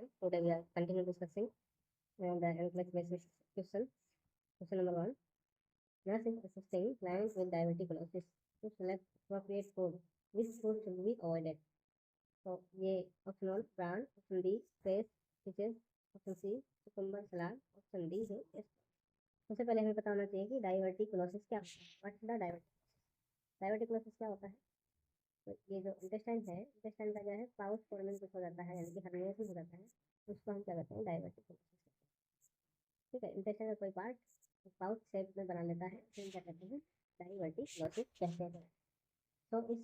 section. Today we are continue discussing the NCLEX basis question. Question number 1. Nurse is assisting clients with diverticulosis to select appropriate food. Which food should be avoided? तो ये option 1 prawn, option B fresh fishes, option C cucumber salad, option D है yes. सबसे पहले हमें पता होना चाहिए कि डाइवर्टिकुलोसिस क्या होता है. व्हाट द डाइवर्टिकुलोसिस क्या होता है? तो ये जो इंटेस्टाइन है, इंटेस्टाइन का जो है पाउच फॉर्मेशन कुछ हो जाता है, यानी कि हर्निएशन हो जाता है, उसको हम क्या कहते हैं? डाइवर्टिकुलोसिस. ठीक है, इंटेस्टाइन का कोई पार्ट पाउच शेप में बना लेता है, तो हम क्या कहते हैं? डाइवर्टिकुलोसिस कहते हैं. तो इस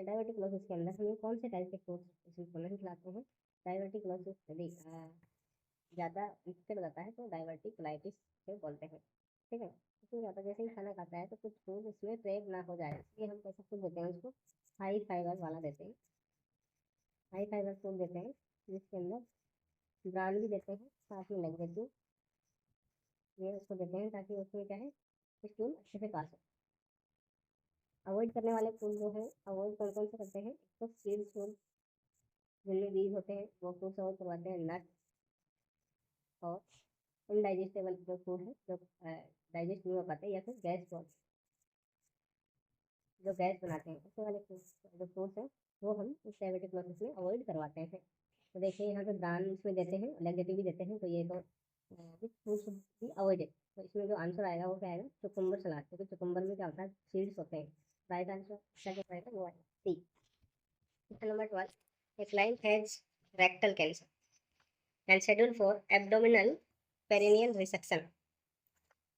डाइवर्टिकुलोसिस के अंदर हमें कौन से टाइप के फूड्स इसको नहीं खिलाते हैं? डाइवर्टिकुलोसिस यदि ज़्यादा इफेक्ट हो जाता है तो डाइवर्टिकुलाइटिस से बोलते हैं. ठीक है, इसमें ज़्यादा जैसे ही खाना खाता है तो कुछ फूड इसमें ट्रैप ना हो जाए, इसलिए हम कैसा फूड देते हैं उसको? हाई फाइबर वाला देते हैं. हाई फाइबर फूड देते हैं जिसके अंदर ब्रांड भी देते हैं, साथ में लैक्टेज ये उसको देते हैं ताकि उसमें क्या है, स्टूल अच्छे से पास हो. अवॉइड करने वाले फूड जो है, अवॉइड कौन कौन से करते हैं? एक तो सीड्स फूड जिनमें बीज होते हैं वो फ्रूट्स अवॉइड करवाते हैं. नट और इनडाइजेस्टेबल जो फूड है, जो डाइजेस्ट नहीं हो पाते, या फिर गैस फूड जो गैस बनाते हैं, ऐसे वाले जो फ्रूट्स हैं वो हम इस डायबिटिक में अवॉइड करवाते हैं. तो देखिए यहाँ पे ब्रांड इसमें देते हैं, लैक्टेटिव भी देते हैं, तो ये तो फ्रूट्स भी अवॉइडेड. तो इसमें जो आंसर आएगा वो क्या आएगा? चुकम्बर सलाद, क्योंकि चुकम्बर में क्या होता है? सीड्स होते हैं. राइट आंसर क्या क्या आएगा? वो आएगा C. Question number 12. A client has rectal cancer and scheduled for abdominal perineal resection.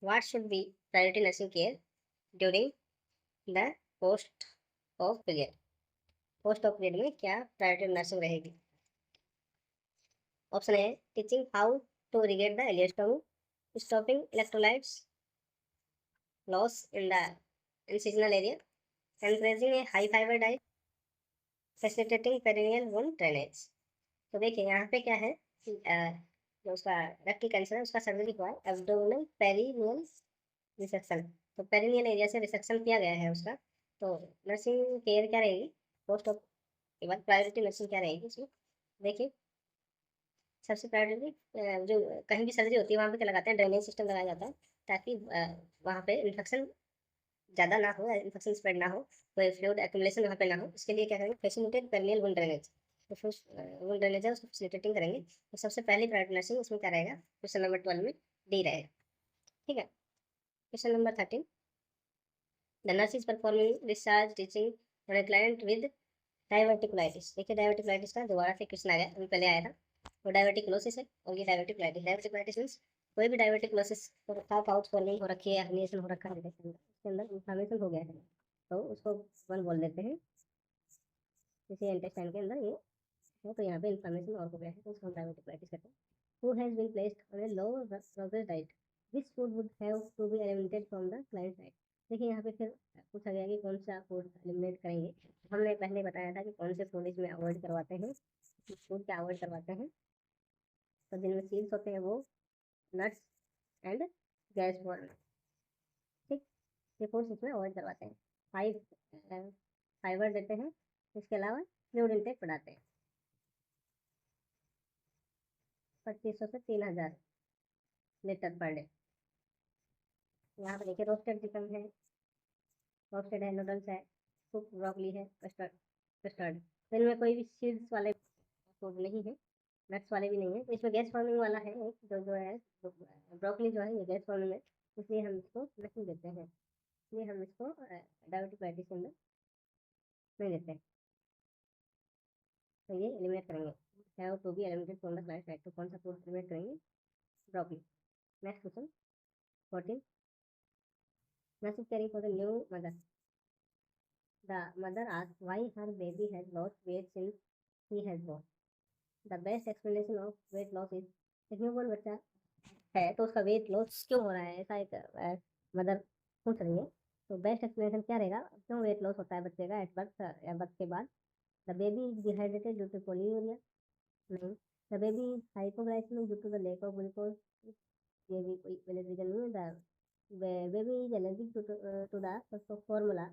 What should be priority nursing care during the post of period? Post of period में क्या priority nursing रहेगी? Option A teaching how to irrigate the ileostomy, stopping electrolytes loss in the incisional area, encouraging a high fibre diet, facilitating perineal wound drainage. तो देखिए यहाँ पे क्या है कि जो उसका रेक्टल कैंसर है उसका सर्जरी हुआ है एब्डोमिनल पेरिनियल रिसेक्शन. तो पेरिनियल एरिया से रिसेक्शन किया गया है उसका. तो नर्सिंग केयर क्या रहेगी पोस्ट ऑफ के बाद? प्रायोरिटी नर्सिंग क्या रहेगी इसमें? देखिए सबसे प्रायोरिटी जो कहीं भी सर्जरी होती है वहाँ पे क्या लगाते हैं? ड्रेनेज सिस्टम लगाया जाता है ताकि वहाँ पे इन्फेक्शन ज़्यादा ना हो, इन्फेक्शन स्प्रेड ना हो, कोई फ्लूइड एक्यूमुलेशन वहाँ पे ना हो. इसके लिए क्या करेंगे? Facilitate perineal wound drainage. तो वुंड ड्रेनेज है उसको फैसिलिटेटिंग करेंगे. तो सबसे पहली प्रायोरिटी नर्सिंग उसमें क्या रहेगा? क्वेश्चन नंबर 12 में डी रहेगा. ठीक है. Question number 13. The nurse is performing discharge teaching on a client with diverticulitis. देखिए डाइवर्टिकुलाइटिस का दोबारा से क्वेश्चन आ गया, अभी पहले आया था. वो डाइवर्टिकुलोसिस है और ये डाइवर्टिकुलाइटिस. डाइवर्टिकुलाइटिस मीन्स कोई भी डाइवर्टिकुलोसिस पाउच फॉर्मिंग हो रखी है, हर्निएशन हो रखा है, उसके अंदर इन्फ्लेमेशन हो गया है, तो उसको वन बोल देते हैं. जैसे इंटेस्टाइन के अंदर ये है तो यहाँ पे इन्फ्लेमेशन और हो गया है तो उसको हम डाइवर्टिकुलाइटिस कहते हैं. Who has been placed on a low progress diet, which food would have to be eliminated from the client diet. देखिए यहाँ पे फिर पूछा गया कि कौन सा फूड एलिमिनेट करेंगे. हमने पहले बताया था कि कौन से फूड इसमें अवॉइड करवाते हैं, फूड क्या अवॉइड करवाते हैं. तो जिनमें सीड्स होते हैं वो नट्स एंड गैस फॉर्म. ठीक, ये फूड्स इसमें अवॉइड करवाते हैं. हाई फाइबर देते हैं, इसके अलावा फ्लूइड इंटेक बढ़ाते हैं. 2500 से 3000 लीटर पर डे. यहाँ पे देखिए रोस्टेड चिकन है, रोस्टेड है, नूडल्स है, कुक ब्रोकली है, कस्टर्ड. तो इनमें कोई भी सीड्स वाले फूड नहीं है, नट्स वाले भी नहीं है. तो इसमें गैस फॉर्मिंग वाला है एक जो है ब्रोकली जो है ये गैस फॉर्मिंग है, इसलिए हम इसको नहीं देते हैं. इसलिए हम इसको डाइवर्टिकुलाइटिस के अंदर नहीं देते हैं. तो ये एलिमिनेट करेंगे. Have to be eliminated from the client diet. तो कौन सा फूड एलिमिनेट करेंगे? Broccoli. Next question 14. Nurse is caring for the new mother. The mother asked why her baby has lost weight since he has born. The best explanation of weight loss is, एक newborn बच्चा है तो उसका weight loss क्यों हो रहा है, ऐसा एक मदर पूछ रही है. तो बेस्ट एक्सप्लेनेशन क्या रहेगा? क्यों वेट लॉस होता है बच्चे का एट बर्थ या बर्थ के बाद? The baby is dehydrated due to polyuria. नहीं. The baby is hypoglycaemic due to the lack of glucose. ये भी कोई वैलिड रीजन नहीं है. The baby is allergic to the formula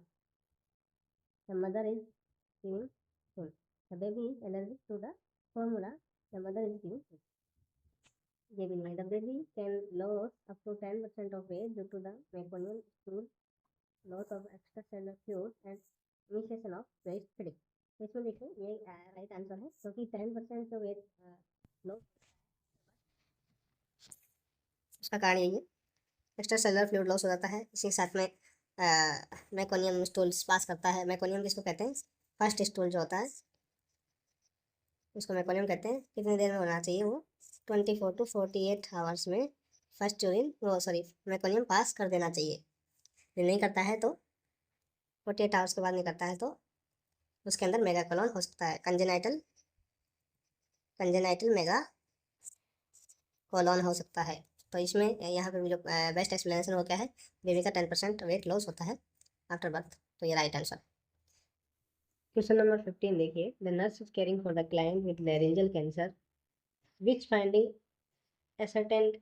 the mother is giving him. The baby is allergic to the formula The mother is giving the baby can lose up to 10% of weight due to the meconium stool, loss of extracellular fluid and initiation of breastfeeding. इसमें देखिए ये right answer है क्योंकि 10% जो weight loss उसका कारण यही है, एक्स्ट्रा सेलुलर फ्लूइड लॉस हो जाता है, इसी के साथ में मेकोनियम स्टूल्स पास करता है। मेकोनियम किसको कहते हैं? फर्स्ट स्टूल जो होता है उसको मेकोनियम कहते हैं। कितनी देर में होना चाहिए? वो 24 to 48 आवर्स में फर्स्ट यूरिन मेकोनियम पास कर देना चाहिए। यदि नहीं करता है तो 48 आवर्स के बाद नहीं करता है तो उसके अंदर मेगा कोलोन हो सकता है, कंजेनाइटल मेगा कोलोन हो सकता है। तो इसमें यहाँ पे जो बेस्ट एक्सप्लेनेशन वो क्या है, बेबी का 10% वेट लॉस होता है आफ्टर बर्थ, तो ये राइट आंसर। क्वेश्चन नंबर 15 देखिए, the nurse is caring for the client with laryngeal cancer, which finding ascertained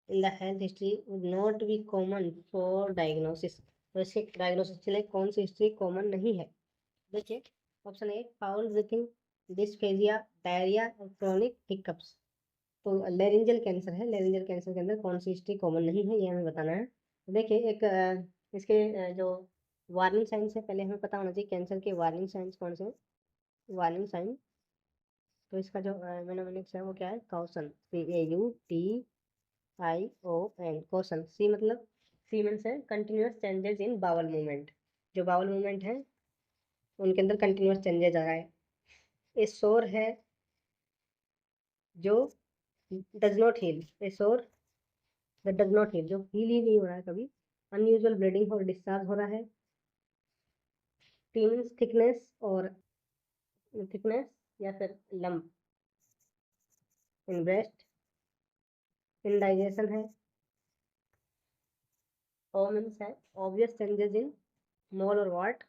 in the health history would not be common for diagnosis। तो इसके diagnosis के लिए कौन सी हिस्ट्री कॉमन नहीं है? देखिए option A foul breathing, dysphagia, diarrhoea और क्रोनिक हिकअप्स। तो लैरिंजियल कैंसर है, लैरिंजियल कैंसर के अंदर कौन सी हिस्ट्री कॉमन नहीं है ये हमें बताना है। देखिए एक इसके जो वार्निंग साइंस है पहले हमें पता होना चाहिए, कैंसर के वार्निंग साइंस कौन से हैं। वार्निंग साइन, तो इसका जो मेनोमेनिक्स है वो क्या है? Caution, CAUTION, caution. सी मतलब सी मीन्स है continuous changes in bowel movement, जो बावल मूवमेंट है उनके अंदर कंटिन्यूस चेंजेस आ रहा है। ए शोर है जो डज नॉट हील, ए शोर दैट डज नॉट हील, जो हील ही नहीं हो रहा है कभी। अनयूजुअल ब्लीडिंग और डिस्चार्ज हो रहा है। टीम्स थिकनेस या फिर लंप इन ब्रेस्ट, इंडाइजेशन है। ओ मीन्स है ऑब्वियस चेंजेस इन मोल और वाट,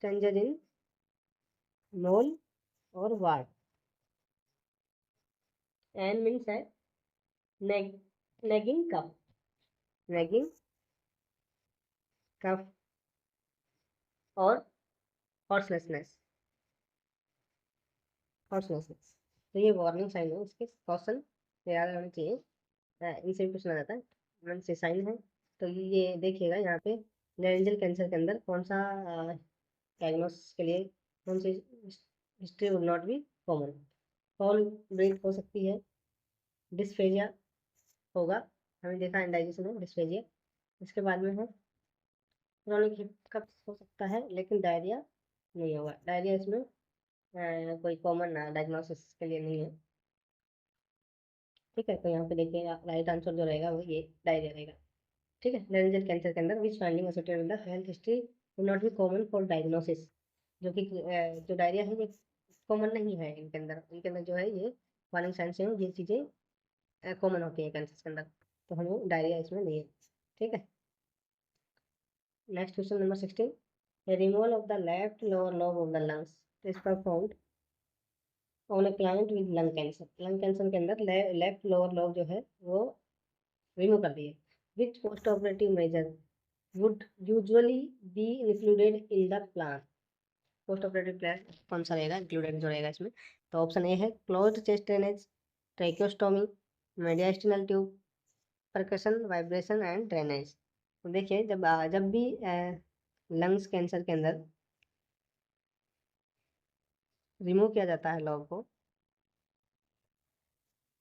चेंजेस इन मोल और वाट। एन मीन्स है नेगिंग कफ, नेगिंग कफ और हॉर्सलेसनेस, हॉर्सलेसनेस। तो ये वार्निंग साइन है, इसके कॉशन याद होना चाहिए, इनसे भी पूछना जाता है। वन से साइन है तो ये देखिएगा यहाँ पे लैरिंजियल कैंसर के अंदर कौन सा डायग्नोसिस के लिए कौन सी history would not be common. Foul breath हो सकती है, डिस्फेजिया होगा, हमें देखा इंडाइजेशन है डिस्फेजिया। इसके बाद में है क्रोनिक हिकअप्स हो सकता है, लेकिन डायरिया नहीं होगा। डायरिया इसमें कोई कॉमन डायग्नोसिस के लिए नहीं है। ठीक है, तो यहाँ पे देखिए राइट आंसर जो रहेगा वो ये डायरिया रहेगा। ठीक है, लैरिंजियल कैंसर के अंदर which finding associated with the health history will not be common for diagnosis, जो कि जो डायरिया है ये कॉमन नहीं है इनके अंदर जो है ये वार्निंग साइंस है, ये चीज़ें कॉमन होती है कैंसर के अंदर, तो हमें डायरिया इसमें नहीं है। ठीक है, next question number 16, removal of the left lower lobe of the lungs is performed on a client with lung cancer. Lung cancer के अंदर लेफ्ट लोअर लोब जो है वो रिमूव कर दिए। Which post operative measure would usually be included in the plan। Post operative plan कौन सा रहेगा इंक्लूडेड जो रहेगा इसमें? तो ऑप्शन ए है closed chest drainage, tracheostomy, mediastinal tube, percussion, vibration and drainage. तो देखिए जब भी लंग्स कैंसर के अंदर रिमूव किया जाता है लॉब को,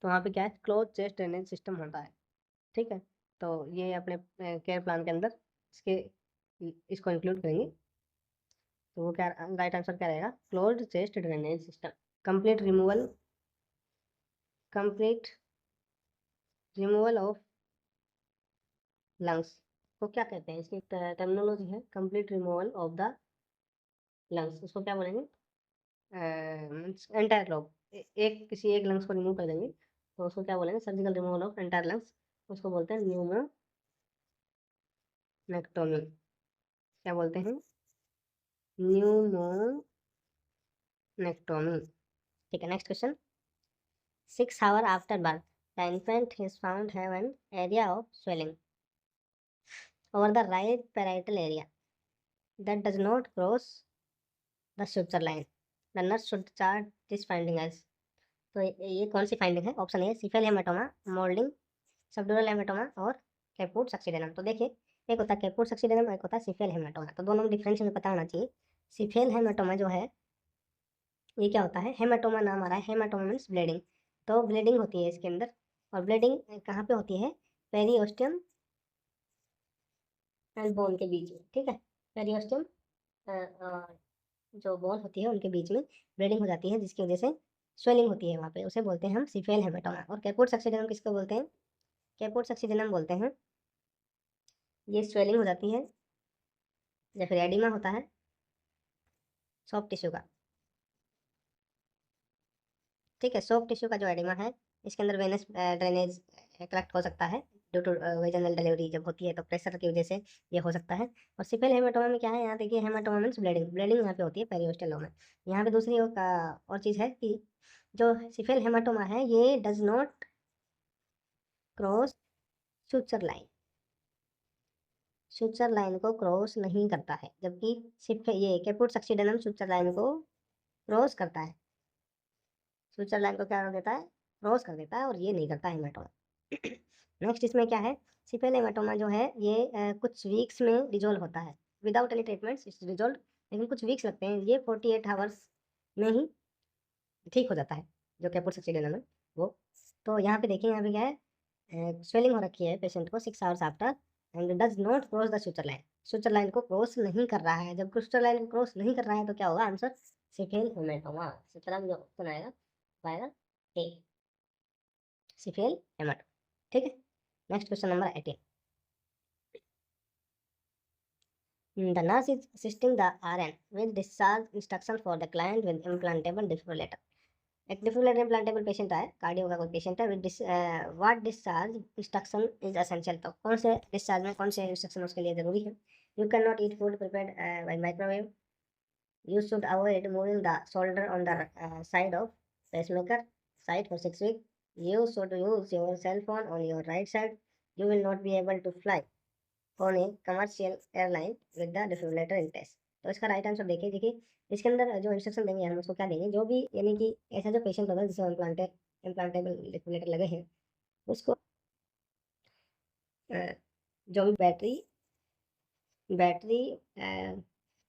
तो वहाँ पे क्या है? क्लोज चेस्ट ड्रेनेज सिस्टम होता है। ठीक है, तो ये अपने केयर प्लान के अंदर इसको इंक्लूड करेंगे, तो वो क्या राइट आंसर क्या रहेगा? Closed chest drainage system. Complete removal of lungs को क्या कहते हैं? इसकी टर्मिनोलॉजी है complete removal of the lungs. उसको क्या बोलेंगे? एंटायर लॉब, किसी एक लंग्स को रिमूव कर देंगे तो उसको क्या बोलेंगे? Surgical removal of entire lungs, उसको बोलते हैं न्यूमोनेक्टोमी। क्या बोलते हैं? न्यूमोनेक्टोमी। ठीक है, next question, 6 hours after birth the infant is found have an area of swelling over the right parietal area that does not cross the suture line। The nurse should chart this finding as. तो ये कौन सी finding है? Option A cephalhaematoma, moulding, subdural haematoma और caput succedaneum. तो देखिए, एक होता है कैपुट सक्सीडेनम, एक होता है सिफेल हेमाटोमा। तो दोनों में डिफरेंस हमें पता होना चाहिए। सिफेल हेमाटोमा जो है ये क्या होता है? हेमाटोमा नाम आ रहा है, हेमाटोमा मीन्स ब्लीडिंग। तो ब्लीडिंग होती है इसके अंदर, और ब्लीडिंग कहाँ पे होती है? पेरिओस्टियम एंड बोन के बीच में, ठीक है। पेरिओस्टियम और जो बोन होती है उनके बीच में ब्लीडिंग हो जाती है, जिसकी वजह से स्वेलिंग होती है वहाँ पे, उसे बोलते हैं हम सिफेल हेमाटोमा। और कैपुट सक्सीडेनम किसको बोलते हैं? कैपुट सक्सीडेनम बोलते हैं, ये स्वेलिंग हो जाती है या फिर एडिमा होता है सॉफ्ट टिश्यू का, ठीक है। सॉफ्ट टिश्यू का जो एडिमा है, इसके अंदर वेनस ड्रेनेज कलेक्ट हो सकता है ड्यू टू वेजिनल डिलीवरी जब होती है तो प्रेशर की वजह से ये हो सकता है। और सिफेल हेमाटोमा में क्या है? यहाँ देखिए, हेमाटोमा मीन्स ब्लीडिंग, ब्लीडिंग यहाँ पे होती है पेरियोस्टल लोब में। यहाँ पे दूसरी और चीज़ है कि जो सिफेल हेमाटोमा है ये does not cross suture line, suture line को क्रॉस नहीं करता है, जबकि सिर्फ ये कैपुट सक्सीडेनम सुचर लाइन को क्रॉस करता है। सुचर लाइन को क्या कर देता है? क्रॉस कर देता है, और ये नहीं करता हेमाटोमा। नेक्स्ट इसमें क्या है? सिफेल हेमाटोमा जो है ये कुछ वीक्स में रिजोल्व होता है, without any treatment it's resolve, लेकिन कुछ वीक्स लगते हैं, ये 48 आवर्स में ही ठीक हो जाता है जो कैपुट सक्सीडेनम है वो। तो यहाँ पे देखिए, यहाँ पे क्या है? स्वेलिंग हो रखी है पेशेंट को 6 hours after and does not cross the suture line, suture line को क्रॉस नहीं कर रहा है। जब सुचर लाइन को क्रॉस नहीं कर रहा है तो क्या होगा? Answer cephalhaematoma. सुचर जो ऑप्शन आएगा पाएगा ए, सिफेल हेमाटोमा, ठीक है। Next question number 18। The nurse is assisting the RN with discharge instruction for the client with implantable defibrillator। एक डिफिब्रिलेटर इम्प्लांटेबल पेशेंट है, कार्डियो का कोई पेशेंट है, with what discharge instruction is essential. तो कौन से डिस्चार्ज में कौन से इंस्ट्रक्शन उसके लिए जरूरी है? You can not eat food prepared by microwave, you should avoid moving the shoulder on the side of pacemaker side for 6 week, you should use your cell phone on your right side, you will not be able to fly on a commercial airline with the defibrillator in test. तो इसका right answer देखिए, देखिए इसके अंदर जो instruction देंगे हम उसको क्या देंगे? जो भी यानी कि ऐसा जो पेशेंट होगा जिसको इम्प्लांटेबल डिफिब्रिलेटर लगे हैं, उसको जो भी बैटरी बैटरी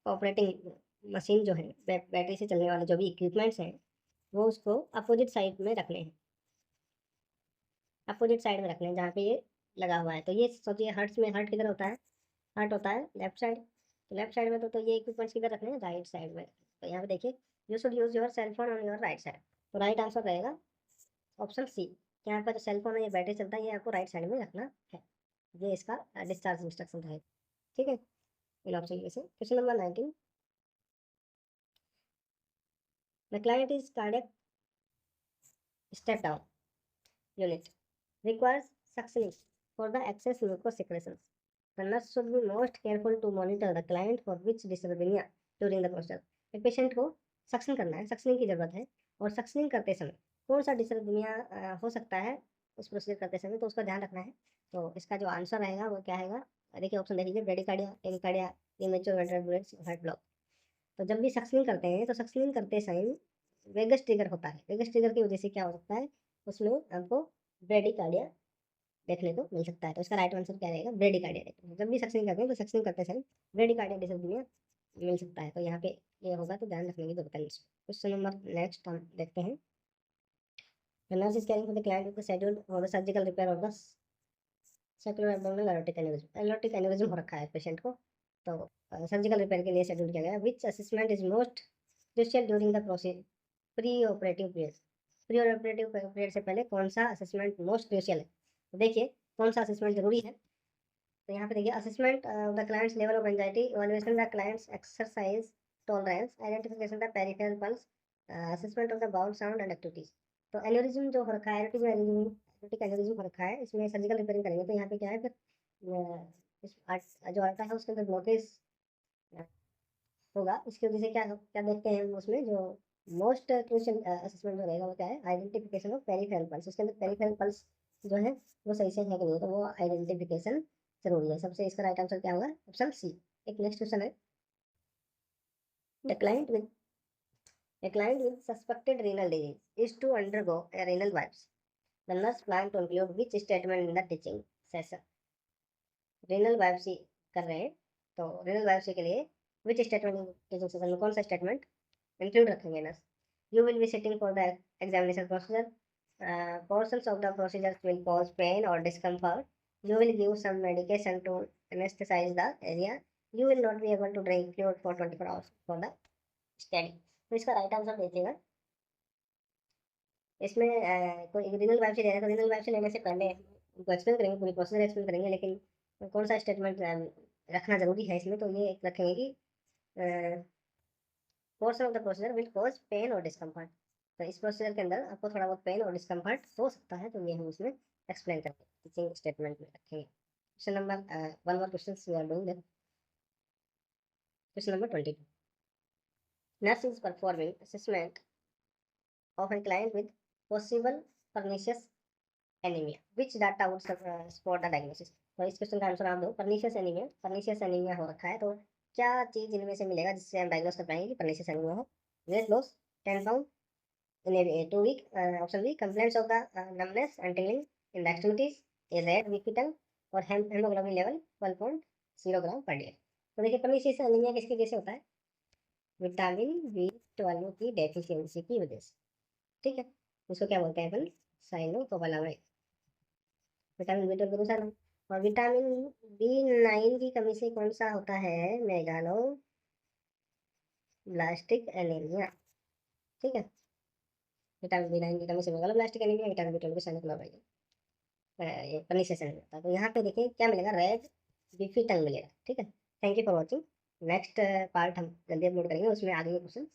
ऑपरेटिंग मशीन जो है, बैटरी से चलने वाले जो भी इक्विपमेंट्स हैं, वो उसको अपोजिट साइड में रखने हैं, अपोजिट साइड में रखने हैं जहाँ पे ये लगा हुआ है। तो ये सोचिए, हर्ट्स में हर्ट किधर होता है? हर्ट होता है लेफ्ट साइड, तो लेफ्ट साइड में तो ये इक्विपमेंट्स किधर रखने हैं? राइट साइड में। तो यहाँ पे देखिए, you should use your cell phone on your right side. तो राइट आंसर रहेगा ऑप्शन सी। यहाँ पर जो सेल फोन है, ये बैटरी चलता है, ये आपको राइट साइड में रखना है। ये इसका डिस्चार्ज इंस्ट्रक्शन है, ठीक है। इन ऑप्शन में से question number 19। The client is cardiac step down unit requires suctioning for the excess mucus secretions. The nurse should be most careful to monitor the client for which dysrhythmia during the procedure। एक patient को suction करना है, suctioning की जरूरत है, और suctioning करते समय कौन सा डिसरथमिया हो सकता है उस प्रोसीजर करते समय, तो उसका ध्यान रखना है। तो इसका जो आंसर रहेगा वो क्या रहेगा? देखिए ऑप्शन देख लीजिए, bradycardia, tachycardia, immature ventricular heart block. तो जब भी सक्शनिंग करते हैं तो सक्शनिंग करते समय वेगस ट्रिगर होता है, वेगस ट्रिगर की वजह से क्या हो सकता है? उसमें आपको ब्रेडिकार्डिया देखने को मिल सकता है। तो इसका राइट आंसर क्या रहेगा? ब्रेडिकार्डिया। जब भी सक्शनिंग करते हैं तो सक्शनिंग करते समय ब्रेडिकार्डिया डिसऑर्डर मिल सकता है। तो यहाँ पे ये होगा, तो ध्यान रखने की जरूरत है। क्वेश्चन नंबर नेक्स्ट हम देखते हैं। The nurse is caring for the client with the schedule for the surgical repair of the sacral abdominal aortic aneurysm। aortic aneurysm हो रखा है पेशेंट को, तो सर्जिकल रिपेयर के लिए शेड्यूल किया गया। विच assessment is most crucial during the process pre operative period. Pre operative period से पहले कौन सा असेसमेंट मोस्ट क्रूशियल है? तो देखिए कौन सा असेसमेंट जरूरी है। तो यहाँ पे देखिए, assessment of the client's level of anxiety, evaluation the client's exercise tolerance, identification the peripheral pulse, assessment of the bowel sound and activities. तो एन्यूरिज्म जो हो रखा है, एरोटिक एन्यूरिज्म हो रखा है, इसमें सर्जिकल रिपेयरिंग करेंगे। तो यहाँ पे क्या है फिर, जो आता है उसके अंदर नोटिस होगा, इसकी वजह से क्या क्या देखते हैं हम उसमें, जो मोस्ट क्रूशियल असेसमेंट जो रहेगा वो क्या है? Identification of peripheral pulse. उसके अंदर पेरिफेरल पल्स जो है वो सही से है कि नहीं, तो वो आइडेंटिफिकेशन जरूरी है। सबसे इसका राइट आंसर क्या होगा? Option C. एक नेक्स्ट क्वेश्चन है, the client with A client with suspected renal disease is to undergo a renal biopsy. The nurse planned to include which statement in the teaching session? renal biopsy कर रहे हैं तो renal biopsy के लिए which statement teaching session में कौन सा statement include रखेंगे nurse? You will be sitting for the examination procedure. Portions of the procedures will cause pain or discomfort. You will give some medication to anesthetize the area. You will not be able to drink fluid for 24 hours for the study. तो इसका right answer देखिएगा। इसमें कोई renal biopsy दे रहा है तो renal biopsy लेने से पहले उनको एक्सप्लेन करेंगे, पूरी प्रोसीजर एक्सप्लेन करेंगे, लेकिन कौन सा स्टेटमेंट रखना जरूरी है इसमें, तो ये रखेंगे कि portion of the procedure will cause pain और डिस्कम्फर्ट। तो इस प्रोसीजर के अंदर आपको थोड़ा बहुत पेन और डिस्कम्फर्ट हो सकता है, तो ये हम इसमें एक्सप्लेन करके टीचिंग स्टेटमेंट में रखेंगे। Question number one more question we are doing that. Question number 22, nurse is performing assessment of a client with possible pernicious anemia. Which data would support the diagnosis? तो इस question का answer आप दो। Pernicious anaemia हो रखा है, तो क्या चीज इनमें से मिलेगा जिससे हम डायग्नोस कर पाएंगे कि पर्नीशियस एनीमिया हो? Weight loss 10 pound in 2 week, option B complaints of the numbness and tingling in the extremities, a red weak tongue, और हेमोग्लोबिन लेवल 12.0 ग्राम पर डे। तो देखिए पर्नीशियस एनीमिया किसकी वजह से होता है? विटामिन B12 की डेफिशिएंसी की वजह से, ठीक है। उसको क्या बोलते हैं अपन? साइनोकोबालामाइड। विटामिन B12 का दूसरा नाम। और विटामिन B9 की कमी से कौन सा होता है? मेगालो ब्लास्टिक एनीमिया, ठीक है। विटामिन B9 की कमी से मेगालो ब्लास्टिक एनीमिया, विटामिन B12 को साइनोकोबालामाइड, ये पर्नीशियस एनीमिया। तो यहाँ पे देखिए क्या मिलेगा? रेड बीफी टंग मिलेगा, ठीक है। Thank you for watching. Next part हम जल्दी अपलोड करेंगे, उसमें आगे के क्वेश्चन